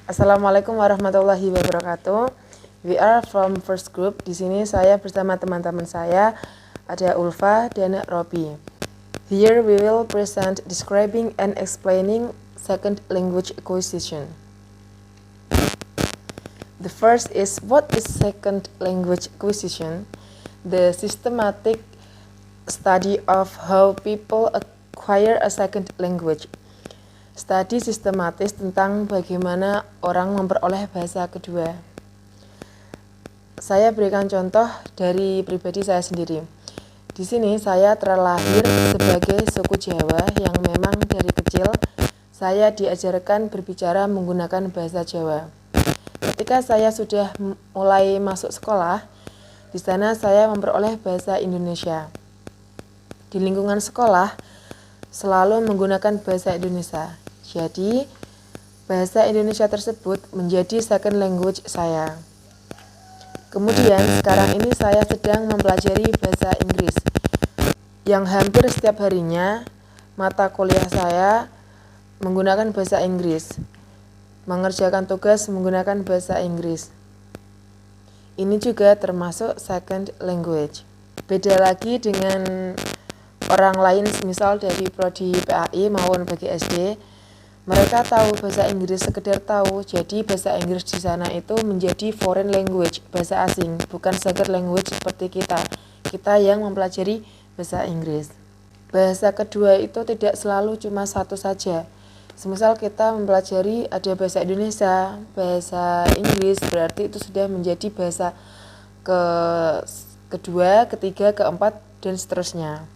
Assalamualaikum warahmatullahi wabarakatuh. We are from first group. Di sini saya bersama teman-teman saya, ada Ulfa dan Robi. Here we will present describing and explaining second language acquisition. The first is, what is second language acquisition? The systematic study of how people acquire a second language. Studi sistematis tentang bagaimana orang memperoleh bahasa kedua. Saya berikan contoh dari pribadi saya sendiri. Di sini saya terlahir sebagai suku Jawa yang memang dari kecil saya diajarkan berbicara menggunakan bahasa Jawa. Ketika saya sudah mulai masuk sekolah, di sana saya memperoleh bahasa Indonesia. Di lingkungan sekolah selalu menggunakan bahasa Indonesia. Jadi, bahasa Indonesia tersebut menjadi second language saya. Kemudian, sekarang ini saya sedang mempelajari bahasa Inggris, yang hampir setiap harinya mata kuliah saya menggunakan bahasa Inggris, mengerjakan tugas menggunakan bahasa Inggris. Ini juga termasuk second language. Beda lagi dengan orang lain, misal dari prodi PAI maupun bagi SD, mereka tahu bahasa Inggris sekedar tahu, jadi bahasa Inggris di sana itu menjadi foreign language, bahasa asing, bukan second language seperti kita yang mempelajari bahasa Inggris. Bahasa kedua itu tidak selalu cuma satu saja. Semisal kita mempelajari ada bahasa Indonesia, bahasa Inggris, berarti itu sudah menjadi bahasa kedua, ketiga, keempat, dan seterusnya.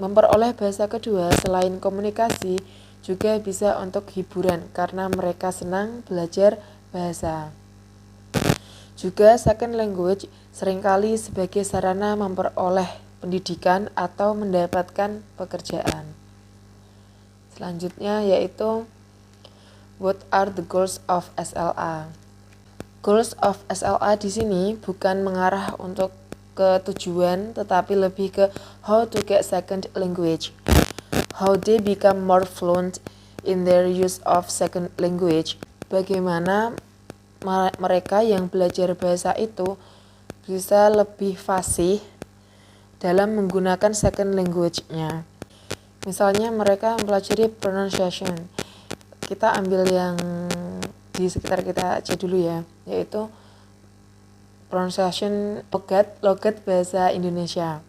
Memperoleh bahasa kedua selain komunikasi juga bisa untuk hiburan karena mereka senang belajar bahasa. Juga second language seringkali sebagai sarana memperoleh pendidikan atau mendapatkan pekerjaan. Selanjutnya yaitu, what are the goals of SLA? Goals of SLA di sini bukan mengarah untuk ke tujuan, tetapi lebih ke how to get second language, how they become more fluent in their use of second language, bagaimana mereka yang belajar bahasa itu bisa lebih fasih dalam menggunakan second language-nya. Misalnya mereka mempelajari pronunciation, kita ambil yang di sekitar kita aja dulu ya, yaitu pronunciation logat bahasa Indonesia.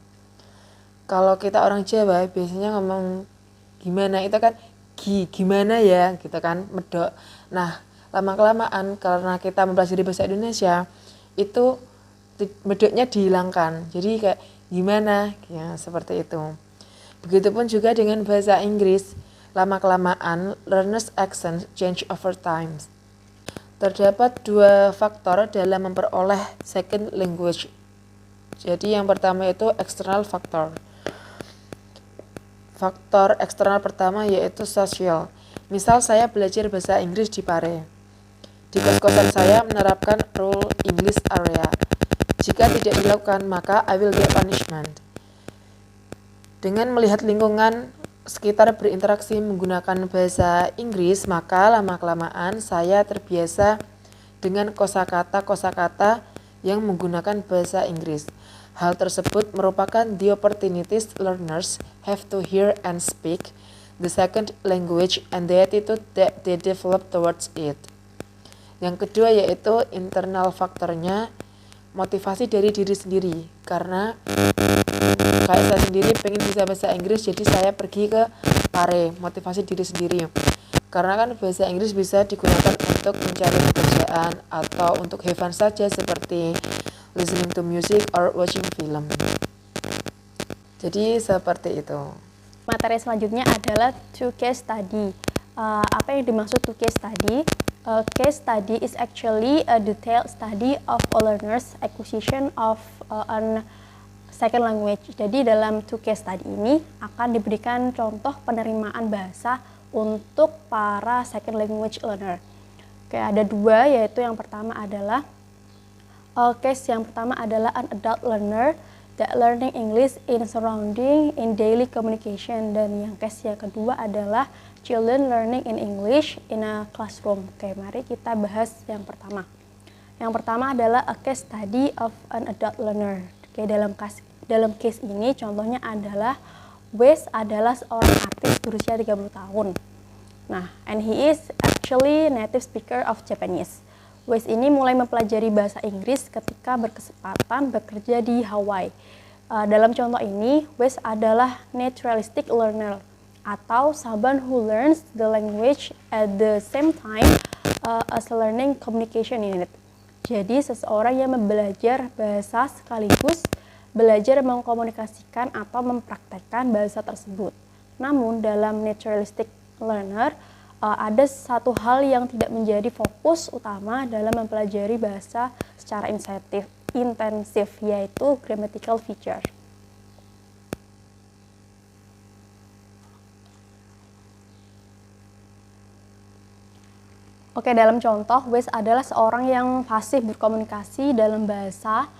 Kalau kita orang Jawa biasanya ngomong gimana itu kan gimana ya gitu kan, medok. Nah, lama-kelamaan karena kita mempelajari bahasa Indonesia itu medoknya dihilangkan. Jadi kayak gimana ya, seperti itu. Begitupun juga dengan bahasa Inggris, lama-kelamaan learners accent change over time. Terdapat dua faktor dalam memperoleh second language. Jadi yang pertama itu external factor. Faktor eksternal pertama yaitu sosial. Misal saya belajar bahasa Inggris di Pare. Di kos-kosan saya menerapkan rule English area. Jika tidak dilakukan, maka I will get punishment. Dengan melihat lingkungan sekitar berinteraksi menggunakan bahasa Inggris, maka lama-kelamaan saya terbiasa dengan kosakata yang menggunakan bahasa Inggris. Hal tersebut merupakan the opportunities learners have to hear and speak the second language and the attitude that they develop towards it. Yang kedua yaitu internal faktornya, motivasi dari diri sendiri. Karena kayak saya sendiri pengen bisa bahasa Inggris, jadi saya pergi ke Pare, motivasi diri sendiri. Karena kan bahasa Inggris bisa digunakan untuk mencari pekerjaan atau untuk have fun saja seperti listening to music or watching film. Jadi seperti itu. Materi selanjutnya adalah two case study. Apa yang dimaksud two case study? A case study is actually a detailed study of a learner's acquisition of an second language. Jadi dalam two case study ini akan diberikan contoh penerimaan bahasa untuk para second language learner. Oke, ada dua, yaitu yang pertama adalah case yang pertama adalah an adult learner that learning English in surrounding in daily communication, dan yang case yang kedua adalah children learning in English in a classroom. Oke, mari kita bahas yang pertama. Yang pertama adalah a case study of an adult learner. Oke, dalam case ini contohnya adalah Wes adalah seorang artis berusia 30 tahun. Nah, and he is actually native speaker of Japanese. Wes ini mulai mempelajari bahasa Inggris ketika berkesempatan bekerja di Hawaii. Dalam contoh ini, Wes adalah naturalistic learner atau someone who learns the language at the same time as learning communication unit. Jadi seseorang yang belajar bahasa sekaligus belajar mengkomunikasikan atau mempraktekkan bahasa tersebut. Namun dalam naturalistic learner ada satu hal yang tidak menjadi fokus utama dalam mempelajari bahasa secara intensif, yaitu grammatical feature. Oke, dalam contoh, Wes adalah seorang yang fasih berkomunikasi dalam bahasa,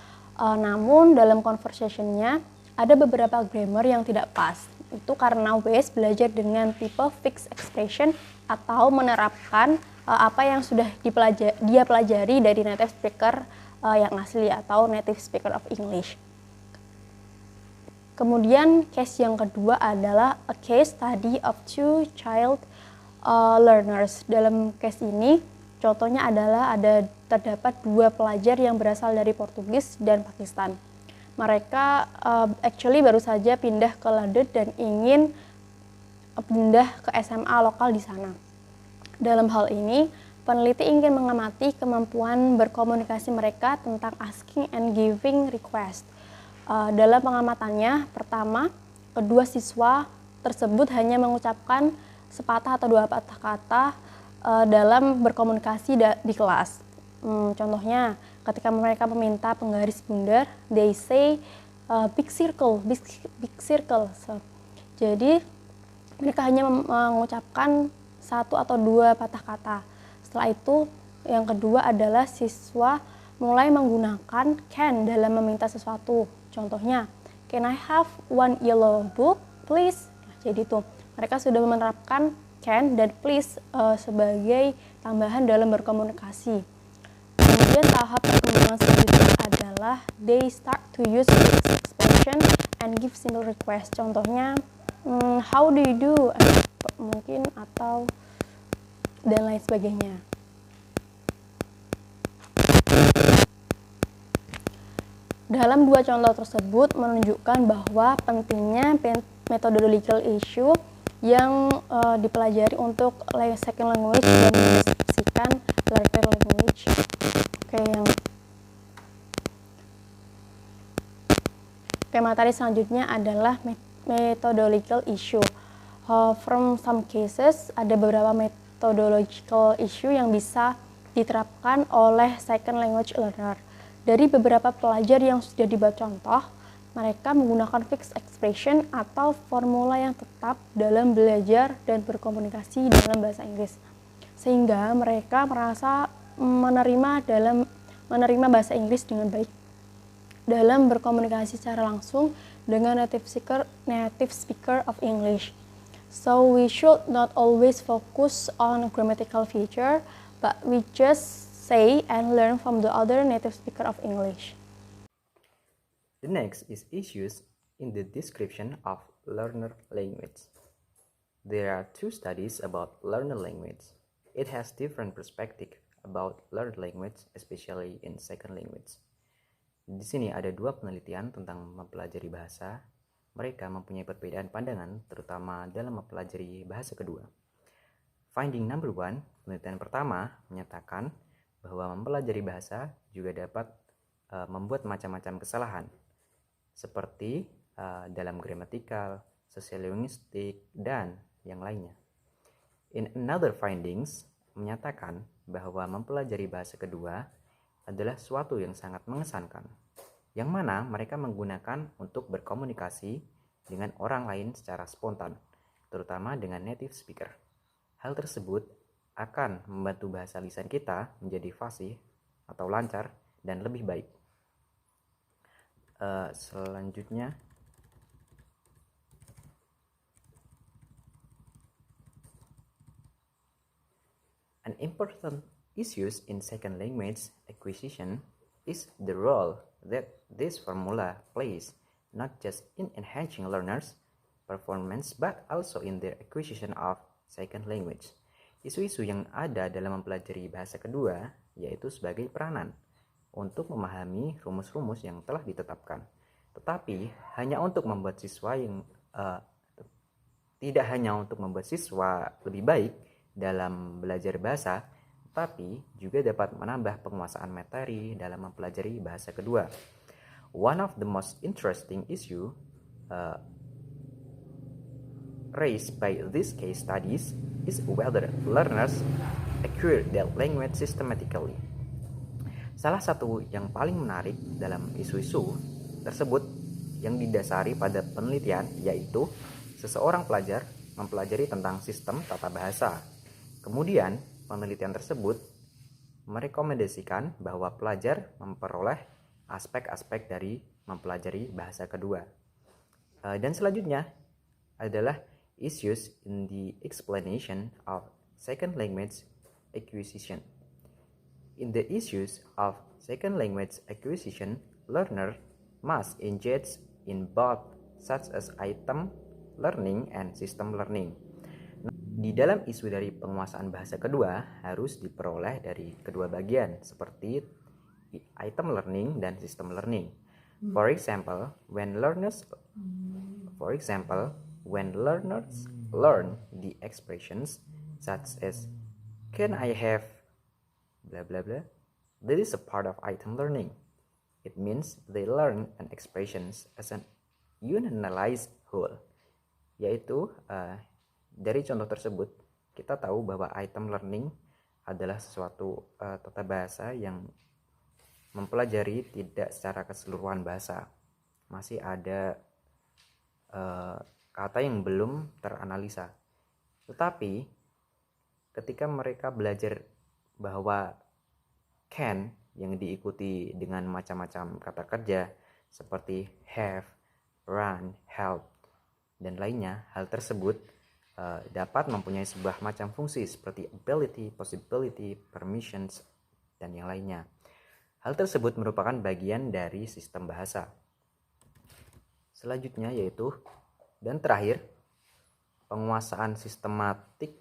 namun dalam conversation-nya ada beberapa grammar yang tidak pas. Itu karena Wes belajar dengan tipe fixed expression atau menerapkan apa yang sudah dia pelajari dari native speaker yang asli atau native speaker of English. Kemudian case yang kedua adalah a case study of two child learners. Dalam case ini, contohnya adalah terdapat dua pelajar yang berasal dari Portugis dan Pakistan. Mereka actually baru saja pindah ke London dan ingin pindah ke SMA lokal di sana. Dalam hal ini, peneliti ingin mengamati kemampuan berkomunikasi mereka tentang asking and giving request. Dalam pengamatannya, pertama, kedua siswa tersebut hanya mengucapkan sepatah atau dua patah kata dalam berkomunikasi di kelas. Contohnya, ketika mereka meminta penggaris bundar, they say big circle. So, jadi mereka hanya mengucapkan satu atau dua patah kata. Setelah itu, yang kedua adalah siswa mulai menggunakan can dalam meminta sesuatu. Contohnya, can I have one yellow book, please? Nah, jadi tuh, mereka sudah menerapkan can dan please sebagai tambahan dalam berkomunikasi. Kemudian tahap perkembangan selanjutnya adalah they start to use fixed expression and give simple request. Contohnya, how do you do? Mungkin atau dan lain sebagainya. Dalam dua contoh tersebut menunjukkan bahwa pentingnya methodological issue yang dipelajari untuk second language dan mendeskripsikan third language. Materi selanjutnya adalah methodological issue. From some cases, ada beberapa methodological issue yang bisa diterapkan oleh second language learner. Dari beberapa pelajar yang sudah dibuat contoh, mereka menggunakan fixed expression atau formula yang tetap dalam belajar dan berkomunikasi dalam bahasa Inggris. Sehingga mereka merasa menerima bahasa Inggris dengan baik dalam berkomunikasi secara langsung dengan native speaker of English. So we should not always focus on grammatical feature, but we just say and learn from the other native speaker of English. The next is issues in the description of learner language. There are two studies about learner language. It has different perspective about learner language, especially in second language. Di sini ada dua penelitian tentang mempelajari bahasa. Mereka mempunyai perbedaan pandangan, terutama dalam mempelajari bahasa kedua. Finding number 1, penelitian pertama menyatakan bahwa mempelajari bahasa juga dapat membuat macam-macam kesalahan, seperti dalam gramatikal, sosiolinguistik, dan yang lainnya. In another findings menyatakan bahwa mempelajari bahasa kedua adalah suatu yang sangat mengesankan, yang mana mereka menggunakan untuk berkomunikasi dengan orang lain secara spontan, terutama dengan native speaker. Hal tersebut akan membantu bahasa lisan kita menjadi fasih atau lancar dan lebih baik. Selanjutnya, An important issue in second language acquisition is the role that this formula plays, not just in enhancing learners' performance but also in their acquisition of second language. Isu-isu yang ada dalam mempelajari bahasa kedua yaitu sebagai peranan untuk memahami rumus-rumus yang telah ditetapkan, tetapi hanya untuk membuat siswa yang tidak hanya untuk membuat siswa lebih baik dalam belajar bahasa, tapi juga dapat menambah penguasaan materi dalam mempelajari bahasa kedua. One of the most interesting issue raised by these case studies is whether learners acquire that language systematically. Salah satu yang paling menarik dalam isu-isu tersebut yang didasari pada penelitian yaitu seseorang pelajar mempelajari tentang sistem tata bahasa. Kemudian, penelitian tersebut merekomendasikan bahwa pelajar memperoleh aspek-aspek dari mempelajari bahasa kedua. Dan selanjutnya adalah issues in the explanation of second language acquisition. In the issues of second language acquisition, learner must engage in both such as item learning and system learning. Di dalam isu dari penguasaan bahasa kedua harus diperoleh dari kedua bagian seperti item learning dan system learning. For example, when learners learn the expressions such as can I have blah blah blah, that is a part of item learning. It means they learn an expressions as an unalized whole. Yaitu dari contoh tersebut kita tahu bahwa item learning adalah suatu tata bahasa yang mempelajari tidak secara keseluruhan bahasa. Masih ada kata yang belum teranalisa. Tetapi ketika mereka belajar bahwa can yang diikuti dengan macam-macam kata kerja seperti have, run, help, dan lainnya, hal tersebut dapat mempunyai sebuah macam fungsi seperti ability, possibility, permissions, dan yang lainnya. Hal tersebut merupakan bagian dari sistem bahasa. Selanjutnya yaitu, dan terakhir, penguasaan sistematik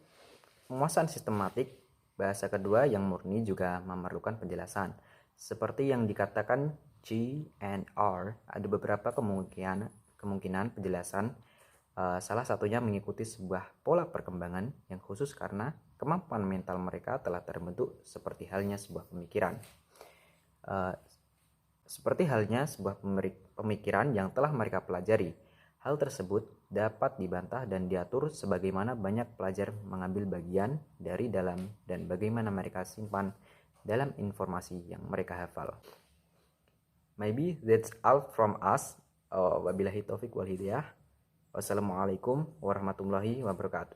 bahasa kedua yang murni juga memerlukan penjelasan. Seperti yang dikatakan G and R, ada beberapa kemungkinan penjelasan. Salah satunya mengikuti sebuah pola perkembangan yang khusus karena kemampuan mental mereka telah terbentuk seperti halnya sebuah pemikiran. Seperti halnya sebuah pemikiran yang telah mereka pelajari. Hal tersebut dapat dibantah dan diatur sebagaimana banyak pelajar mengambil bagian dari dalam dan bagaimana mereka simpan dalam informasi yang mereka hafal. Maybe that's all from us. Wabillahi taufiq wal hidayah. Wassalamualaikum warahmatullahi wabarakatuh.